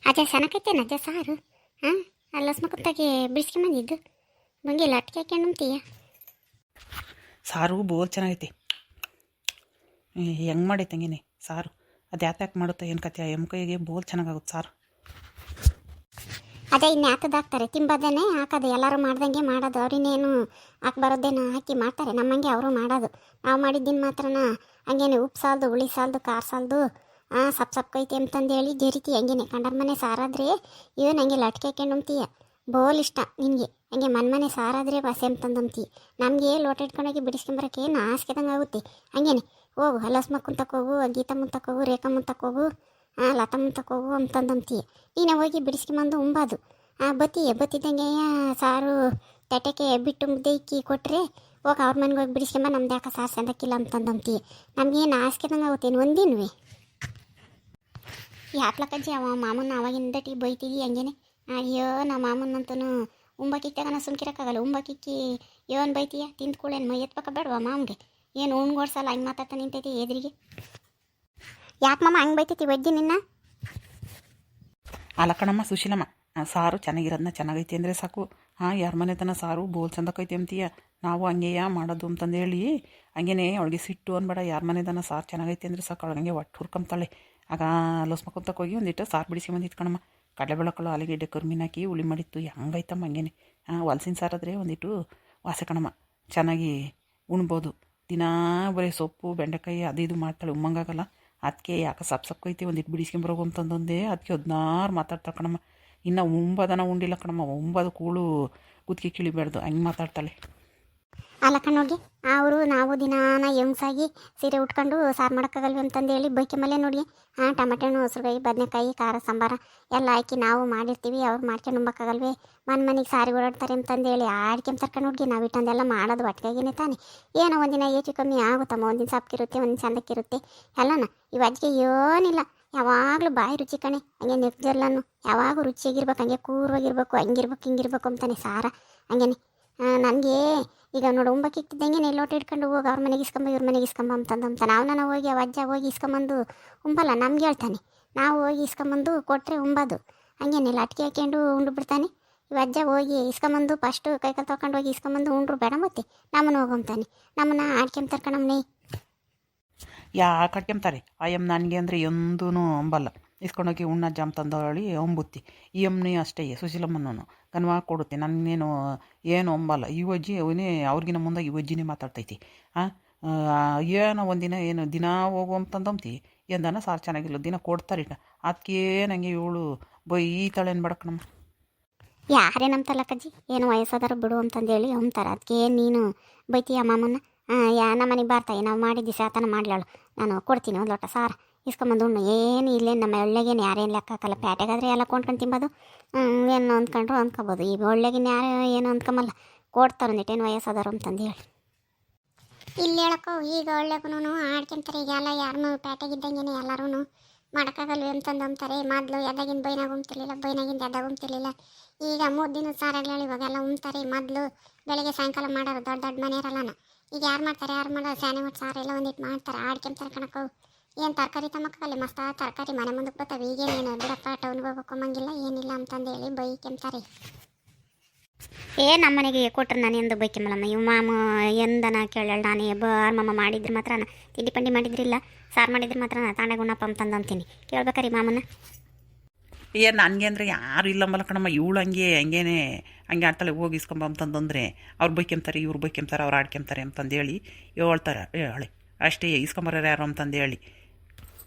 ಅಜ್ಜ ಸನಕೈತೇನ ಅಜ್ಜ ಸಾರು ಹಾಂ ಅಲ್ಲ ಸ್ಮಕತ್ತಾಗಿ ಬಿಡಿಸ್ಕೊಂಬಂದಿದ್ದು ಬಂಗಿಲ್ಲ ಅಟ್ಕೆ ಹಾಕ್ಯಂಡು ಉಂತೀಯ. ಸಾರು ಬೋಲ್ ಚೆನ್ನಾಗೈತಿ. ಹೆಂಗೆ ಮಾಡೈತೆ ಹಂಗೇನೆ ಸಾರು ಅದು ಯಾಕೆ ಮಾಡುತ್ತೆ ಏನು ಕತೆ ಎಮ್ ಕೈಗೆ ಬೋಲ್ ಚೆನ್ನಾಗಾಗುತ್ತೆ ಸಾರು. ಅದೇ ಇನ್ನು ಹಾಕದಾಕ್ತಾರೆ ತಿಂಬದೇನೆ ಹಾಕೋದು ಎಲ್ಲರೂ ಮಾಡ್ದಂಗೆ ಮಾಡೋದು. ಅವ್ರಿನ್ನೇನು ಹಾಕಿ ಬರೋದೇನು ಹಾಕಿ ಮಾಡ್ತಾರೆ ನಮ್ಮಂಗೆ ಅವರು ಮಾಡೋದು. ನಾವು ಮಾಡಿದ್ದೀನಿ ಮಾತ್ರನ ಹಂಗೇನೆ ಉಪ್ಪು ಸಾಲದು ಹುಳಿ ಸಾಲದು ಖಾರ ಸಾಲದು ಸಪ್ ಕೈತಿ ಅಂತಂದೇಳಿ ಜರಿತಿ ಹಂಗೇನೆ ಕಂಡರ ಮನೆ ಸಾರಾದ್ರೆ ಏನು ಹಂಗೆ ಲಟ್ಕೆ ಹಾಕ್ಯಂಡು ಉಂತೀಯ ಬೋಲ್ ಇಷ್ಟ ನಿನಗೆ. ಹಂಗೆ ಮನೆ ಸಾರಾದ್ರೆ ವಾಸೆ ಅಂತಂದು ಉಂತೀಯ. ನಮಗೆ ಲೋಟ ಇಟ್ಕೊಂಡೋಗಿ ಬಿಡಿಸ್ಕೊಂಬರೋಕೆ ಏನು ಆಸ್ಕೆದಂಗೆ ಆಗುತ್ತೆ. ಹಂಗೇನೆ ಹೋಗು ಹಲಸ್ಮ ಕುಂತಕ್ಕೋಗು ಗೀತಾ ಮುಂತಕ್ಕೋಗು ರೇಖಾ ಮುಂತಕ್ಕೋಗು ಲತಾ ಮುಂತಕ್ಕೋಗು ಅಂತಂದು ಅಂತೀಯ. ನೀನೇ ಹೋಗಿ ಬಿಡಿಸ್ಕೊಂಬಂದು ಉಂಬಾದು ಬತ್ತಿದ್ದಂಗೆ ಸಾರು ತಟೆಗೆ ಬಿಟ್ಟು ಮುದ್ದೆ ಇಕ್ಕಿ ಕೊಟ್ಟರೆ ಹೋಗಿ ಅವ್ರ ಮನೆಗೆ ಹೋಗಿ ಬಿಡಿಸ್ಕೊಂಬ ನಮ್ದು ಯಾಕೆ ಸಾರು ಸಂದಕ್ಕಿಲ್ಲ ಅಂತಂದು ಅಂತೀಯ. ನಮಗೇನು ಆಸ್ಕೆದಂಗೆ ಆಗುತ್ತೇನು ಒಂದಿನವೇ ಯಾಪ್ಲಕ್ಕಜ್ಜಿ ಅವ ಮಾಮೂನ ಅವಾಗಿಂದ ಟೀ ಬೈತಿದ್ದಿ ಹಂಗೇನೆ. ಅಯ್ಯೋ ನಮ್ಮ ಮಾಮೂನಂತೂ ಉಂಬಕ್ಕಿಕ್ಕಾಗ ಸುಮ್ಕಿರಕ್ಕಾಗಲ್ಲ. ಉಂಬಕ್ಕಿಕ್ಕಿ ಏನು ಬೈತೀಯ ತಿಂದ್ಕೊಳ್ಳೇನು ಮೈ ಎತ್ಬೇಕ ಬೇಡವಾ ಮಾಮ್ಗೆ ಏನು ಉಣ್ಗೋಡ್ಸಲ್ಲ ಹಂಗೆ ಮಾತಾಡ್ತಾ ನಿಂತೈತಿ ಎದುರಿಗೆ. ಯಾಕೆ ಮಾಮ ಹಂಗೆ ಬೈತೈತಿ ವಜ್ಜಿ ನಿನ್ನ? ಅಲ್ಲ ಕಣಮ್ಮ ಸುಶೀಲಮ್ಮ, ಸಾರು ಚೆನ್ನಾಗಿರೋದನ್ನ ಚೆನ್ನಾಗೈತಿ ಅಂದರೆ ಸಾಕು. ಯಾರ ಮನೆ ತನ ಸಾರು ಬೋಲ್ ಚಂದಕೈತಿ ಅಂತೀಯ. ನಾವು ಹಂಗೆಯ ಮಾಡೋದು ಅಂತಂದೇಳಿ ಹಂಗೇನೆ ಅವಳಿಗೆ ಸಿಟ್ಟು ಅನ್ಬೇಡ. ಯಾರ ಮನೆ ತನ ಸಾರು ಚೆನ್ನಾಗೈತಿ ಅಂದರೆ ಸಾಕು ಅವಳಿಗೆ ಹಂಗೆ ಒಟ್ಟು ಹುರ್ಕೊಂತಾಳೆ. ಆಗ ಲೋಸ್ಮಕ್ಕೊಂತಕ್ಕೆ ಹೋಗಿ ಒಂದಿಟ್ಟು ಸಾರು ಬಿಡಿಸ್ಕೊಂಬಂದಿತ್ತು ಕಣಮ್ಮ. ಕಡಲೆಬೇಳೆಕಾಳು ಆಲೂಗೆಡ್ಡೆ ಕರ್ಮಿನ ಹಾಕಿ ಹುಳಿ ಮಾಡಿತ್ತು ಹೆಂಗೈತಮ್ಮ ಹಂಗೇನೆ. ಹೊಲ್ಸಿನ ಸಾರಾದರೆ ಒಂದಿಟ್ಟು ವಾಸೆ ಕಣಮ್ಮ ಚೆನ್ನಾಗಿ ಉಣ್ಬೋದು. ದಿನಾ ಬರೀ ಸೊಪ್ಪು ಬೆಂಡೆಕಾಯಿ ಅದು ಇದು ಮಾಡ್ತಾಳೆ ಉಮ್ಮಂಗಾಗಲ್ಲ. ಅದಕ್ಕೆ ಯಾಕೆ ಸಪ್ಕೈತಿ ಒಂದಿಟ್ಟು ಬಿಡಿಸ್ಕೊಂಬರೋಗು ಅಂತಂದೊಂದೇ ಅದಕ್ಕೆ 16 ಮಾತಾಡ್ತಾಳೆ ಕಣಮ್ಮ. ಇನ್ನು ಉಂಬದನ ಉಂಡಿಲ್ಲ ಕಣಮ್ಮ, ಉಂಬದು ಕೂಳು ಕುತ್ತಿಗೆ ಕಿಳಿಬಾರ್ದು ಹಂಗೆ ಮಾತಾಡ್ತಾಳೆ. ಅಲ್ಲ ಕಣ್ಣೋಗಿ ಅವರು ನಾವು ದಿನಾನ ಹೆಂಗ್ಸಾಗಿ ಸೀರೆ ಉಟ್ಕೊಂಡು ಸಾರು ಮಾಡೋಕ್ಕಾಗಲ್ವಿ ಅಂತಂದೇಳಿ ಬೈಕೆ ಮೇಲೆ ನೋಡಿ ಟೊಮೆಟೊ ಹಣ್ಣು ಹಸ್ರುಗಾಯಿ ಬದನೆಕಾಯಿ ಖಾರ ಸಾಂಬಾರ ಎಲ್ಲ ಹಾಕಿ ನಾವು ಮಾಡಿರ್ತೀವಿ. ಅವ್ರು ಮಾಡ್ಕೊಂಡು ಉಂಬಕ್ಕಾಗಲ್ವೇ ಮನೆಗೆ ಸಾರಿ ಓಡಾಡ್ತಾರೆ ಅಂತಂದೇಳಿ ಆಡ್ಕೊಂತಾರೆ ಕಣ್ಣೋಗಿ. ನಾವು ಇಟ್ಟಂದೆಲ್ಲ ಮಾಡೋದು ಒಟ್ಟಿಗೆಗೇನೆ ತಾನೆ. ಏನೋ ಒಂದಿನ ಹೆಚ್ಚು ಕಮ್ಮಿ ಆಗುತ್ತಮ್ಮ, ಒಂದಿನ ಸಪ್ಪಕ್ಕಿರುತ್ತೆ ಒಂದಿನ ಚಂದಕ್ಕಿರುತ್ತೆ ಎಲ್ಲನ. ಇವಜ್ಜಿಗೆ ಏನಿಲ್ಲ ಯಾವಾಗಲೂ ಬಾಯಿ ರುಚಿ ಕಣೆ. ಹಂಗೆ ನಿರ್ಜಲ್ಲನು ಯಾವಾಗೂ ರುಚಿಯಾಗಿರ್ಬೇಕು, ಹಂಗೆ ಕೂರ್ವಾಗಿರ್ಬೇಕು, ಹಂಗಿರ್ಬೇಕು ಹಿಂಗಿರ್ಬೇಕು ಅಂತಾನೆ ಸಾರ ಹಂಗೇನೆ. ನನಗೆ ಈಗ ನೋಡು ಉಂಬಕ್ಕೆ ಇಕ್ತಿದ್ದಂಗೆ ಲೋಟ ಇಟ್ಕೊಂಡು ಹೋಗಿ ಅವ್ರ ಮನೆಗೆ ಇಸ್ಕೊಂಬ ಇವ್ರ ಮನೆಗೆ ಇಸ್ಕೊಂಬ ಅಂತಂದಂತ ನಾವು ಹೋಗಿ ಅಜ್ಜ ಹೋಗಿ ಇಸ್ಕೊಂಬಂದು ಉಂಬಲ್ಲ ನಮ್ಗೆ ಹೇಳ್ತಾನೆ. ನಾವು ಹೋಗಿ ಇಸ್ಕೊಂಬಂದು ಕೊಟ್ಟರೆ ಉಂಬದು ಹಂಗೇನೆ ಲಟ್ಕೆ ಹಾಕ್ಯಂಡು ಉಂಡು ಬಿಡ್ತಾನೆ. ಅಜ್ಜ ಹೋಗಿ ಇಸ್ಕೊಂಬಂದು ಫಸ್ಟು ಕೈಕಾಲು ತೊಗೊಂಡು ಹೋಗಿ ಇಸ್ಕೊಂಬಂದು ಉಂಡ್ರು ಬೇಡ ಮತ್ತೆ ನಮ್ಮನ್ನು ಹೋಗಂತಾನೆ. ನಮ್ಮನ್ನು ಆಡ್ಕೊಂತಾರೆ ಕಣಮ್ಮನೆ. ಯಾಕೆ ಕಟ್ಕೊಂತಾರೆ ಅಯ್ಯಮ್ಮ ನನಗೆ ಅಂದರೆ ಎಂದೂ ಅಂಬಲ್ಲ. ಇಸ್ಕೊಂಡೋಗಿ ಉಣ್ಣಜ್ಜ ಅಂತಂದೇಳಿ ಅಂಬುತ್ತಿ. ಈ ಅಮ್ಮನಿ ಅಷ್ಟೇ ಸುಶೀಲಮ್ಮನೂ ಕನ್ವಾ ಕೊಡುತ್ತೆ. ನನ್ನೇನು ಏನು ಅಂಬಲ್ಲ. ಈ ಅಜ್ಜಿ ಅವನೇ ಅವ್ರಿಗಿನ ಮುಂದೆ ಈ ಅಜ್ಜಿನೇ ಮಾತಾಡ್ತೈತಿ. ಏನೋ ಒಂದಿನ ಏನು ದಿನ ಹೋಗು ಅಂತಂದಂತಿ ಎಂದನ ಸಾರು ಚೆನ್ನಾಗಿಲ್ಲ ದಿನ ಕೊಡ್ತಾರೆ. ಅದಕ್ಕೆ ನನಗೆ ಇವಳು ಬೈತಾಳೆ ಅನ್ಬೇಡಕ್ಕೆ ನಮ್ಮ ಯಾರೇ ನಂಬ್ತಲ್ಲ ಕಜ್ಜಿ ಏನು ವಯಸ್ಸಾದಾರ ಬಿಡು ಅಂತಂದೇಳಿ ಅಂತಾರೆ. ಅದಕ್ಕೆ ನೀನು ಬೈತೀಯ ಮಾಮನ್ನ. ನಮ್ಮ ಮನೆಗೆ ಬರ್ತಾಯಿ ನಾವು ಮಾಡಿದ್ದು ಸಾತನ ಮಾಡಲಾಳು ನಾನು ಕೊಡ್ತೀನಿ ಒಂದು ಲೋಟ ಸಾರು ಇಸ್ಕೊಂಬಂದು ಉಣ್ಣು. ಏನು ಇಲ್ಲೇನು ನಮ್ಮ ಒಳ್ಳೆಗೇನು ಯಾರೇನು ಲೆಕ್ಕ ಹಾಕಲ್ಲ. ಪ್ಯಾಟೆಗಾದರೆ ಎಲ್ಲ ಕೊಂಡ್ಕೊಂಡು ತಿಂಬೋದು ಏನು ಅಂದ್ಕೊಂಡ್ರು ಅಂದ್ಕೋಬೋದು. ಈಗ ಒಳ್ಳೆಗಿನ ಯಾರು ಏನು ಅಂದ್ಕೊಂಬಲ್ಲ ಕೊಡ್ತಾರೆ ಒಂದಿಟ್ಟೇನು ವಯಸ್ಸಾದಾರು ಅಂತಂದು ಹೇಳಿ. ಇಲ್ಲಿ ಹೇಳಕ್ಕೋ ಈಗ ಒಳ್ಳೆಗೂ ಆಡ್ಕೊಂತಾರೆ. ಈಗ ಎಲ್ಲ ಯಾರನ್ನೂ ಪ್ಯಾಟೆಗಿದ್ದಂಗೆ ಎಲ್ಲರೂ ಮಾಡೋಕ್ಕಾಗಲ್ವಿ ಅಂತಂದು ಅಂತಾರೆ. ಮೊದಲು ಎದ್ದಾಗಿನ ಬೈನಾಗ ಉಮ್ತಿರ್ಲಿಲ್ಲ, ಬೈನಾಗಿಂದ ಎದ್ದಾಗ ಉಮ್ತಿರ್ಲಿಲ್ಲ. ಈಗ 3 ದಿನದ ಸಾರಾಗಲಿ ಇವಾಗೆಲ್ಲ ಉಮ್ತಾರೆ. ಮೊದಲು ಬೆಳಗ್ಗೆ ಸಾಯಂಕಾಲ ಮಾಡೋರು ದೊಡ್ಡ ದೊಡ್ಡ ಮನೆಯರಲ್ಲನ. ಈಗ ಯಾರು ಮಾಡ್ತಾರೆ ಯಾರು ಮಾಡೋದು ಸ್ಯಾನೆ ಮತ್ತು ಸಾರು ಎಲ್ಲ ಒಂದಿಟ್ಟು ಮಾಡ್ತಾರೆ ಆಡ್ಕೊಂತಾರೆ ಕಣಕ್ಕೋ. ಏನು ತರಕಾರಿ ತಮ್ಮಕ್ಕಲ್ಲಿ ಮಸ್ತ ತರಕಾರಿ ಮನೆ ಮುಂದಕ್ಕೆ ಬರ್ತಾವೆ. ಈಗೇನೇನು ಬಿಡಪ್ಪ ಟೌನ್ಗೆ ಹೋಗ್ಬೇಕಂಗಿಲ್ಲ ಏನಿಲ್ಲ ಅಂತಂದೇಳಿ ಬೈಕೆಂತಾರೆ. ನಮ್ಮ ಮನೆಗೆ ಕೊಟ್ರೆ ನಾನು ಎಂದು ಬೈಕೆಂಬಲ್ಲಮ್ಮ. ಇವು ಮಾಮ ಎಂದನ ಕೇಳಲ್ಲ. ನಾನು ಮಾಮ ಮಾಡಿದ್ರೆ ಮಾತ್ರ ತಿಂಡಿ ಪಂಡಿ ಮಾಡಿದ್ರಿಲ್ಲ ಸಾರು ಮಾಡಿದ್ರೆ ಮಾತ್ರ ತಾಂಡೆ ಗುಣಪ್ಪ ಅಂತಂದು ಅಂತೀನಿ. ಕೇಳ್ಬೇಕಾರಿ ಮಾಮನ. ನನಗೆ ಅಂದರೆ ಯಾರು ಇಲ್ಲಂಬಲ್ಲ ಕಣಮ್ಮ. ಇವಳು ಹಂಗೇನೆ ಹಂಗೆ ಆಡ್ತಾಳೆ. ಹೋಗಿ ಇಸ್ಕೊಂಬ ಅಂತಂದಂದರೆ ಅವ್ರು ಬೈಕೆಂತಾರೆ ಇವ್ರು ಬೈಕೆಂತಾರೆ ಅವ್ರು ಆಡ್ಕೊಂತಾರೆ ಅಂತಂದೇಳಿ ಹೇಳ್ತಾರೆ. ಹೇಳಿ ಅಷ್ಟೇ ಇಸ್ಕೊಂಬರೋರು ಯಾರು ಅಂತಂದೇಳಿ.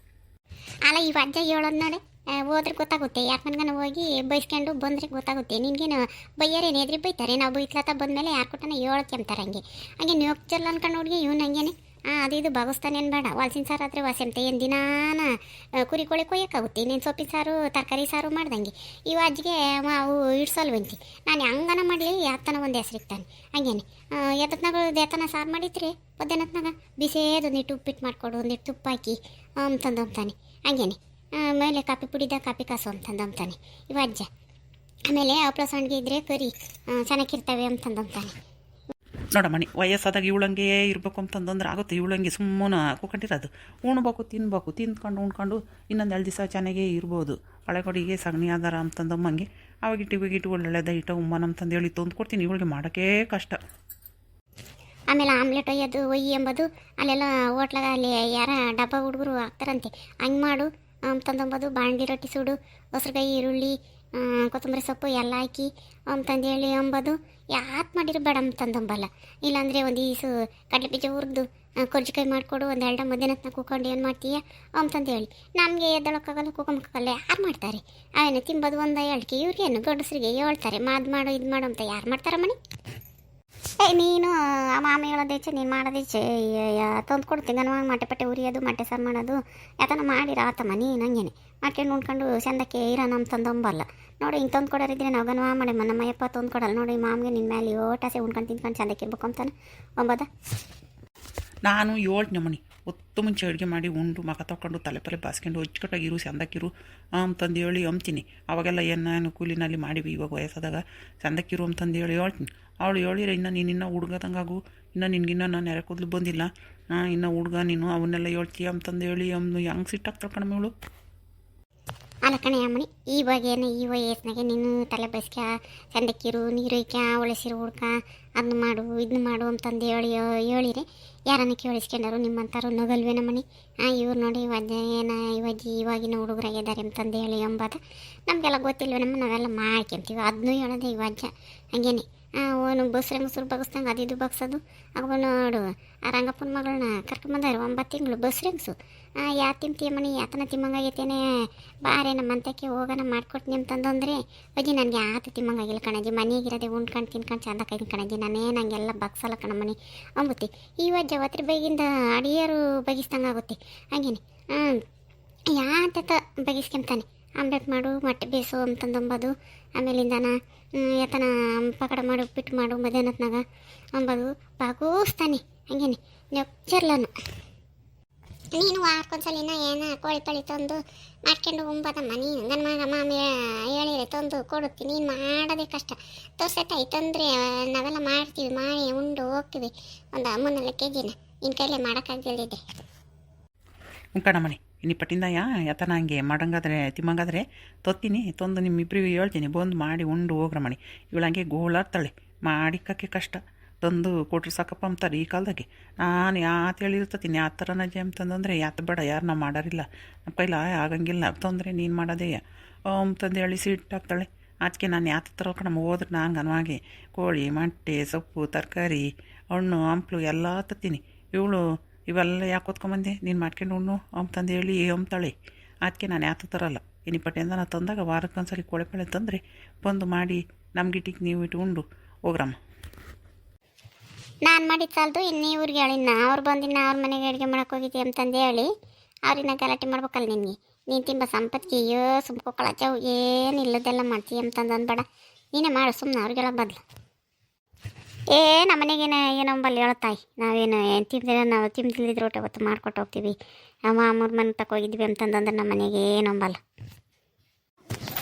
ಅಲ್ಲ ಈ ಅಜ್ಜ ಹೇಳೋದು ನೋಡಿ ಹೋದ್ರೆ ಗೊತ್ತಾಗುತ್ತೆ. ಯಾಕೆ ಮನ್ಗನ ಹೋಗಿ ಬೈಸ್ಕೊಂಡು ಬಂದರೆ ಗೊತ್ತಾಗುತ್ತೆ. ನಿನಗೇನು ಬೈಯರೇನು ಎದ್ರಿ ಬೈತಾರೆ. ನಾವು ಬೈತ್ಲತ್ತ ಬಂದಮೇಲೆ ಯಾರು ಕೊಟ್ಟನ ಹೇಳ್ಕೊಂತಾರೆ. ಹಂಗೆ ನೀವು ಚಲ್ಲ ಅನ್ಕೊಂಡು ಹುಡುಗಿ ಇವ್ನು ಹಂಗೇನೆ ಅದು ಇದು ಭಾಗಸ್ತಾನೆ ಬೇಡ. ವಾಲ್ಸಿನ ಸಾರು ಆದರೆ ವಾಸಿ ಅಂತ ಏನು ದಿನಾನ ಕುರಿ ಕೋಳಿ ಕೊಯ್ಯೋಕ್ಕಾಗುತ್ತೆ. ಇನ್ನೇನು ಸೊಪ್ಪಿನ ಸಾರು ತರಕಾರಿ ಸಾರು ಮಾಡ್ದಂಗೆ ಇವು ಅಜ್ಜಿಗೆ ಅವು ಇಡ್ಸಲ್ವಂತಿ. ನಾನು ಹಂಗನ ಮಾಡಲಿ ಯಾತನ ಒಂದು ಹೆಸರಿಕ್ತಾನೆ ಹಂಗೇನೆ. ಎತ್ತತ್ನಾಗ ದೇತನ ಸಾರು ಮಾಡಿದ್ರೆ ಮಧ್ಯಾಹ್ನತ್ನಾಗ ಬಿಸಿದೊಂದಿಟ್ಟು ಉಪ್ಪಿಟ್ಟು ಮಾಡಿಕೊಡು ಒಂದಿಟ್ಟು ತುಪ್ಪ ಹಾಕಿ ಅಂತಂದಂತಾನೆ ಹಂಗೇನೆ. ಆಮೇಲೆ ಕಾಫಿ ಪುಡಿದ ಕಾಫಿ ಕಾಸು ಅಂತಂದಂತಾನೆ ಇವ ಅಜ್ಜ. ಆಮೇಲೆ ಹಪ್ಳ ಸಂಡಿಗೆ ಇದ್ದರೆ ಕರಿ ಚೆನ್ನಾಗಿರ್ತವೆ ಅಂತಂದಂತಾನೆ. ನೋಡಮ್ಮಣಿ ವಯಸ್ಸಾದಾಗ ಇವಳಂಗೆ ಇರಬೇಕು ಅಂತಂದ್ರೆ ಆಗುತ್ತೆ. ಇವಳಂಗೆ ಸುಮ್ಮನೆ ಕೂಕೊಂಡಿರೋದು. ಉಣ್ಬೇಕು ತಿನ್ಬೇಕು, ತಿಂದ್ಕೊಂಡು ಉಣ್ಕೊಂಡು ಇನ್ನೊಂದು 2 ದಿವಸ ಚೆನ್ನಾಗೇ ಇರ್ಬೋದು. ಹಳೆಗೊಡಿಗೆ ಸಗಣಿ ಆಧಾರ ಅಂತಂದಮ್ಮಂಗೆ ಅವಾಗಿಟ್ಟು ಒಳ್ಳೆದ ಇಟ್ಟ ಉಮ್ಮನ ಅಂತಂದೇಳಿ ತಂದು ಕೊಡ್ತೀನಿ. ಇವಳಿಗೆ ಮಾಡೋಕ್ಕೇ ಕಷ್ಟ. ಆಮೇಲೆ ಆಮ್ಲೆಟ್ ಒಯ್ಯಿ ಎಂಬುದು ಅಲ್ಲೆಲ್ಲ ಹೋಟ್ಲಾಗ ಅಲ್ಲಿ ಯಾರ ಡಬ್ಬ ಹುಡುಗರು ಹಾಕ್ತಾರಂತೆ. ಹಂಗೆ ಮಾಡು ಅಂತಂದಂಬೋದು. ಬಾಂಡ್ಲಿ ರೊಟ್ಟಿ ಸುಡು, ಹೊಸ್ರುಗಾಯಿ ಈರುಳ್ಳಿ ಕೊತ್ತಂಬರಿ ಸೊಪ್ಪು ಎಲ್ಲ ಹಾಕಿ ಅಂತಂದೇಳಿ ಅಂಬೋದು. ಯಾಕೆ ಮಾಡಿರೋ ಬೇಡ ಅಂತಂದಂಬಲ್ಲ. ಇಲ್ಲಾಂದರೆ ಒಂದು ಈಸು ಕಡಲೆ ಬೀಜ ಹುರಿದು ಕೊರ್ಜಿಕಾಯಿ ಮಾಡಿಕೊಡು, ಒಂದು 2 ಮಧ್ಯಾಹ್ನಕ್ಕೆ ಕೂಕೊಂಡು ಏನು ಮಾಡ್ತೀಯ ಅಂತಂದೇಳಿ. ನಮಗೆ ಎದ್ದೊಳಕ್ಕಾಗಲ್ಲ, ಕೂಕೊಂಬಕ್ಕಾಗಲ್ಲ. ಯಾರು ಮಾಡ್ತಾರೆ? ಅವೇನು ತಿಂಬೋದು 1 2 ಇವ್ರಿಗೇನು ಗಂಡಸ್ರಿಗೆ ಹೇಳ್ತಾರೆ ಮಾದು ಮಾಡು ಇದು ಮಾಡು ಅಂತ. ಯಾರು ಮಾಡ್ತಾರ ಮನೆ? ನೀನು ಆ ಮಾಮಿ ಹೇಳೋದೇಚೆ ನೀನು ಮಾಡೋದೇಚೆ ತಂದು ಕೊಡ್ತೀನಿ. ನಾನು ಮೊಟ್ಟೆ ಪಟ್ಟೆ ಉರಿಯೋದು, ಮೊಟ್ಟೆ ಸಾರು ಮಾಡೋದು ಯಾತನ ಮಾಡಿರ ಆತಮ್ಮ. ನೀನು ಹಂಗೇನೆ ಮಾಡ್ಕೊಂಡು ಉಣ್ಕೊಂಡು ಚಂದಕ್ಕೆ ಇರೋಣ ಅಂತಂದಂಬಲ್ಲ. ನೋಡಿ ಹಿಂಗೆ ತಂದು ಕೊಡೋರಿದ್ರೆ ನಾವು ಗನ್ವಾ ಮಾಡಿ ನಮ್ಮಯ್ಯಪ್ಪ ತಂದು ಕೊಡಲ್ಲ. ನೋಡಿ ಮಾಮಿಗೆ ನಿನ್ನ ಮೇಲೆ ಓಟಾಸೆ ಉಣ್ಕೊಂಡು ತಿನ್ಕೊಂಡು ಚಂದಕ್ಕೆ ಇರ್ಬೇಕು ಅಂತಾನೆ ಒಂಬದ. ನಾನು 7 ನಮೂನಿ ಹೊತ್ತು ಮುಂಚೆ ಅಡುಗೆ ಮಾಡಿ ಉಂಡು ಮಗ ತೊಗೊಂಡು ತಲೆ ಬಾಸ್ಕೊಂಡು ಹೊಚ್ಕಟ್ಟಾಗಿರು ಚಂದಕ್ಕಿರು ಅಂತಂದೇಳಿ ಅಂತೀನಿ. ಅವಾಗೆಲ್ಲ ಏನು ಕೂಲಿನಲ್ಲಿ ಮಾಡಿವಿ. ಇವಾಗ ವಯಸ್ಸಾದಾಗ ಚಂದಕ್ಕಿರು ಅಂತಂದೇಳಿ ಹೇಳ್ತೀನಿ. ಅವಳು ಹೇಳಿರ ನೀನು ಹುಡುಗದಂಗಾಗು, ಇನ್ನು ನಿನಗಿನ್ನ ನಾನು ಯಾರ ಕೂದಲು ಬಂದಿಲ್ಲ, ಇನ್ನು ಹುಡುಗ ನೀನು ಅವನ್ನೆಲ್ಲ ಹೇಳ್ತೀಯ ಅಂತಂದೇಳಿ ಅವ್ನು ಹೆಂಗೆ ಸಿಟ್ಟಾಗ್ತಾಳೆ ಕಣಮ್ಮ ಇವಳು. ಅಲ್ಲ ಕಣೆ ಅಮ್ಮನಿ, ಇವಾಗೇನು ಈ ವಯಸ್ಸಿನಾಗೆ ನೀನು ತಲೆ ಬಸ್ಕ ಚಂದಕ್ಕಿರು, ನೀರು ಇಕ್ಕ, ಒಳಸಿರು ಹುಡ್ಕ, ಅದನ್ನ ಮಾಡು ಇದನ್ನ ಮಾಡು ಅಂತಂದು ಹೇಳಿರಿ ಯಾರನ್ನ ಕೇಳಿಸ್ಕೊಂಡರು ನಿಮ್ಮಂಥವ್ರು ನಗಲ್ವೇ ನಮ್ಮನಿ. ಇವ್ರು ನೋಡಿ ಇವಾಗಿನ ಹುಡುಗರಾಗಿದ್ದಾರೆ ಅಂತಂದು ಹೇಳಿ ಎಂಬುದ ನಮಗೆಲ್ಲ ಗೊತ್ತಿಲ್ವೇ ನಮ್ಮ. ನಾವೆಲ್ಲ ಮಾಡ್ಕೊಂತೀವಿ. ಅದನ್ನೂ ಹೇಳೋದೆ ವಜ್ಜ ಹಂಗೇನೆ. ಅವನು ಬಸ್ರೆ ಮೊಸರು ಬಗ್ಸ್ದಂಗೆ ಅದು ಇದು ಬಗ್ಸೋದು. ಅವ ನೋಡು ಆ ರಂಗಪ್ಪನ ಮಗಳನ್ನ ಕರ್ಕೊಂಬಂದಾರೆ 9 ತಿಂಗಳು ಬಸ್ರೆಂಗ್ಸು. ಯಾ ತಿಂತೀಯ ಮಣಿ ಯಾತನ ತಿಮ್ಮಂಗಾಗೈತೇನೆ, ಬಾರೆ ನಮ್ಮ ಅಂತಕ್ಕೆ ಹೋಗೋಣ ಮಾಡ್ಕೊಡ್ತೀನಿ ಅಂತಂದ್ರೆ ಅಜ್ಜಿ ನನಗೆ ಆತ ತಿಮ್ಮಂಗಾಗಿಲ್ಲ ಕಣಜ್ಜಿ, ಮನೆಗಿರೋದೆ ಉಣ್ಕೊಂಡು ತಿನ್ಕೊಂಡು ಚಂದ ಕೈದು ಕಣಜ್ಜಿ, ನಾನೇ ನಂಗೆಲ್ಲ ಬಗ್ಸಲ್ಲ ಕಣ ಮನೆ ಅಂಬುತ್ತಿ. ಈ ವಜ್ಜ ಅವತ್ತರ ಬೈಗಿಂದ ಅಡಿಯರು ಬಗಿಸ್ದಂಗೆ ಆಗುತ್ತೆ ಹಂಗೇನೆ. ಯಾತ ಬಗಿಸ್ಕೊಂತಾನೆ. ಆಮ್ಲೆಟ್ ಮಾಡು, ಮೊಟ್ಟೆ ಬೇಸು ಅಂತಂದಂಬೋದು. ಆಮೇಲಿಂದನ ಯಾತನ ಪಕಡ ಮಾಡು, ಉಪ್ಪಿಟ್ಟು ಮಾಡು ಮಧ್ಯಾಹ್ನತ್ನಾಗ ಅಂಬೋದು ಬಾಗೂಸ್ತಾನೆ ಹಂಗೇನೆ ನೆಚ್ಚರ್ಲನು. ನೀನು ವಾರಕ್ಕೊಂದ್ಸಲಿನ ಏನೋ ಕೋಳಿ ಪಳಿ ತಂದು ಮಾಡ್ಕೊಂಡು ಉಂಬದಮ್ಮ. ನೀನು ನನ್ನ ಮಗ ಮಾಮಿ ಹೇಳಿದ್ರೆ ತಂದು ಕೊಡುತ್ತೀನಿ. ನೀನು ಮಾಡೋದೇ ಕಷ್ಟ. ತೋರ್ಸತ್ತಾಯ್ತಂದರೆ ನಾವೆಲ್ಲ ಮಾಡ್ತೀವಿ, ಮಾಡಿ ಉಂಡು ಹೋಗ್ತೀವಿ. ಒಂದು 3-4 kg ನಿನ್ನ ಕೈಲೇ ಮಾಡೋಕ್ಕಾಗ್ದಿಲ್ದಿದ್ದೆ ಕಣಮಣಿ. ಇನ್ನಿಪ್ಪಟ್ಟಿಂದ ಯಾತನ ಹಂಗೆ ಮಾಡಂಗಾದ್ರೆ ತಿಮ್ಮಂಗಾದ್ರೆ ತೊತ್ತೀನಿ, ತಂದು ನಿಮ್ಮಿಬ್ಬರಿಗೂ ಹೇಳ್ತೀನಿ ಬಂದು ಮಾಡಿ ಉಂಡು ಹೋಗ್ರಮಣಿ. ಇವಳಂಗೆ ಗೋಳಾಡ್ತಾಳೆ, ಮಾಡಿಕ್ಕಕ್ಕೆ ಕಷ್ಟ. ತಂದು ಕೊಟ್ರು ಸಾಕಪ್ಪ ಅಂತಾರೆ ಈ ಕಾಲದಾಗೆ. ನಾನು ಯಾತು ಹೇಳಿರ್ತತೀನಿ ಆ ಥರ ನಜೆ ಅಂತಂದರೆ ಯಾತ ಬೇಡ, ಯಾರನ್ನ ಮಾಡೋರಿಲ್ಲ ನಮ್ಮ ಕೈಲ ಆಗಂಗಿಲ್ಲ. ತೊಂದರೆ ನೀನು ಮಾಡೋದೇ ಅಂತಂದು ಹೇಳಿ ಸಿಟ್ಟಾಗ್ತಾಳೆ. ಅದಕ್ಕೆ ನಾನು ಯಾತ ಥರ ಕಣಮ್ಮ ಹೋದ್ರೆ ನಂಗೆ ಅನ್ವಾಗೆ ಕೋಳಿ ಮೊಟ್ಟೆ ಸೊಪ್ಪು ತರಕಾರಿ ಹಣ್ಣು ಹಂಪ್ಲು ಎಲ್ಲ ತತ್ತೀನಿ. ಇವಳು ಇವೆಲ್ಲ ಯಾಕೆ ಓದ್ಕೊಂಬಂದೆ ನೀನು ಮಾಡ್ಕೊಂಡು ಉಣ್ಣು ಅಂತಂದು ಹೇಳಿ ಅಂತಾಳೆ. ಅದಕ್ಕೆ ನಾನು ಯಾತ ತರಲ್ಲ. ಇನ್ನಿಪ್ಪಟ್ಟೆಯಿಂದ ನಾನು ತಂದಾಗ ವಾರಕ್ಕೊಂದ್ಸರಿ ಕೋಳಿ ಪಳೆ ತಂದರೆ ಬಂದು ಮಾಡಿ ನಮ್ಗಿಟ್ಟಿಗೆ ನೀವು ಇಟ್ಟು ಉಂಡು ಹೋಗ್ರಮ್ಮ. ನಾನು ಮಾಡಿದ ಸಾಲದು ಇನ್ನು ಇವ್ರಿಗೆ ಹೇಳಿನ ಅವ್ರು ಬಂದಿನ ಅವ್ರ ಮನೆಗೆ ಅಡುಗೆ ಮಾಡೋಕೆ ಹೋಗಿದ್ದೆ ಅಂತಂದು ಹೇಳಿ ಅವ್ರನ್ನ ಗಲಾಟೆ ಮಾಡ್ಬೇಕಲ್ಲ ನಿನಗೆ. ನೀನು ತಿಂಬ ಸಂಪತ್ತಿಗೆ ಅಯ್ಯೋ ಸುಮ್ಕೋಕೊಳಚ್ಚವು ಏನು ಇಲ್ಲದೆಲ್ಲ ಮಾಡ್ತೀವಿ ಅಂತಂದು ಅಂದ್ಬೇಡ. ನೀನೇ ಮಾಡು ಸುಮ್ಮನೆ ಅವ್ರಿಗೆಲ್ಲ ಬದಲು. ನಮ್ಮ ಮನೆಗೇನು ಏನೊಂಬಲ್ಲಿ ಹೇಳ್ತಾಯಿ ನಾವೇನು ತಿಂದಿಲ್ಲ, ನಾವು ತಿಂದಿಲ್ಲಿದ್ರೆ ಊಟ ಹೊತ್ತು ಮಾಡ್ಕೊಟ್ಟು ಹೋಗ್ತೀವಿ. ನಮ್ಮ ಅಮ್ಮವ್ರ ಮನೆ ತಕ್ಕ ಹೋಗಿದ್ವಿ ಅಂತಂದ್ರೆ ನಮ್ಮ ಮನೆಗೆ ಏನೊಂಬಲ್ಲ.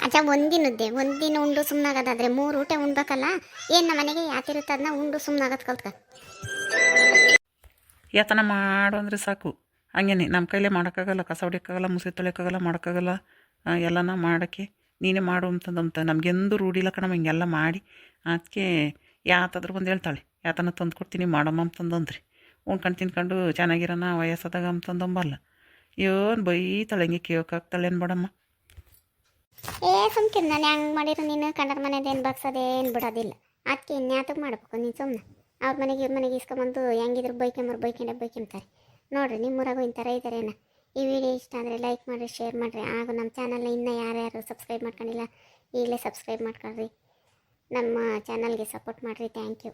ಅಚ್ಚ ಒಂದಿನ ಉಂಡು ಸುಮ್ಮನಾಗೋದಾದ್ರೆ 3 ಊಟ ಉಣ್ಬೇಕಲ್ಲ. ಏನು ನಮ್ಮ ಮನೆಗೆ ಯಾತಿರುತ್ತೆ ಅದನ್ನ ಉಂಡು ಸುಮ್ಮನಾಗೋದು ಕಲ್ತ್ಕ. ಯಾತನ ಮಾಡು ಅಂದರೆ ಸಾಕು. ಹಂಗೇನೆ ನಮ್ಮ ಕೈಲೇ ಮಾಡೋಕ್ಕಾಗಲ್ಲ, ಕಸ ಹೊಡಿಯೋಕ್ಕಾಗಲ್ಲ, ಮುಸೆ ತೊಳೆಯೋಕ್ಕಾಗಲ್ಲ, ಮಾಡೋಕ್ಕಾಗಲ್ಲ. ಎಲ್ಲನ ಮಾಡೋಕ್ಕೆ ನೀನೇ ಮಾಡು ಅಂತಂದಂತ ನಮಗೆಂದು ರೂಢಿಲ್ಲ ಕಣಮ್ಮ ಹಿಂಗೆಲ್ಲ ಮಾಡಿ. ಅದಕ್ಕೆ ಯಾತಾದ್ರೂ ಬಂದು ಹೇಳ್ತಾಳೆ ಯಾತನ ತಂದು ಕೊಡ್ತೀನಿ ಮಾಡಮ್ಮ ಅಂತಂದಂದ್ರಿ. ಉಣ್ಕೊಂಡು ತಿನ್ಕೊಂಡು ಚೆನ್ನಾಗಿರೋಣ ವಯಸ್ಸಾದಾಗ ಅಂತಂದಂಬಲ್ಲ. ಏನು ಬೈತಾಳೆ ಹಿಂಗೆ ಕೇಳೋಕ್ಕಾಗ್ತಾಳೆ ಏನು ಬೇಡಮ್ಮ. ಸುಮ್ಕಿರ್ ನಾನು ಹೆಂಗೆ ಮಾಡಿರೋ ನೀನು ಕಂಡರ ಮನೆದೇನು ಬಗ್ಸೋದೇನು ಬಿಡೋದಿಲ್ಲ. ಅದಕ್ಕೆ ಇನ್ಯಾತಕ್ಕೆ ಮಾಡ್ಬೇಕು ನೀನು ಸುಮ್ಮನೆ. ಅವ್ರ ಮನೆಗೆ ಇವ್ರ ಮನೆಗೆ ಇಸ್ಕೊಂಬಂದು ಹೆಂಗಿದ್ರು ಬೈಕೊಂತಾರೆ. ನೋಡಿರಿ ನಿಮ್ಮೂರಾಗೂ ಇಂಥರ ಇದ್ದಾರೇನ. ಈ ವಿಡಿಯೋ ಇಷ್ಟ ಅಂದರೆ ಲೈಕ್ ಮಾಡಿರಿ, ಶೇರ್ ಮಾಡಿರಿ. ಹಾಗೂ ನಮ್ಮ ಚಾನಲ್ನ ಇನ್ನೂ ಯಾರ್ಯಾರು ಸಬ್ಸ್ಕ್ರೈಬ್ ಮಾಡ್ಕೊಂಡಿಲ್ಲ ಈಗಲೇ ಸಬ್ಸ್ಕ್ರೈಬ್ ಮಾಡ್ಕೊಳ್ರಿ. ನಮ್ಮ ಚಾನಲ್ಗೆ ಸಪೋರ್ಟ್ ಮಾಡಿರಿ. Thank you.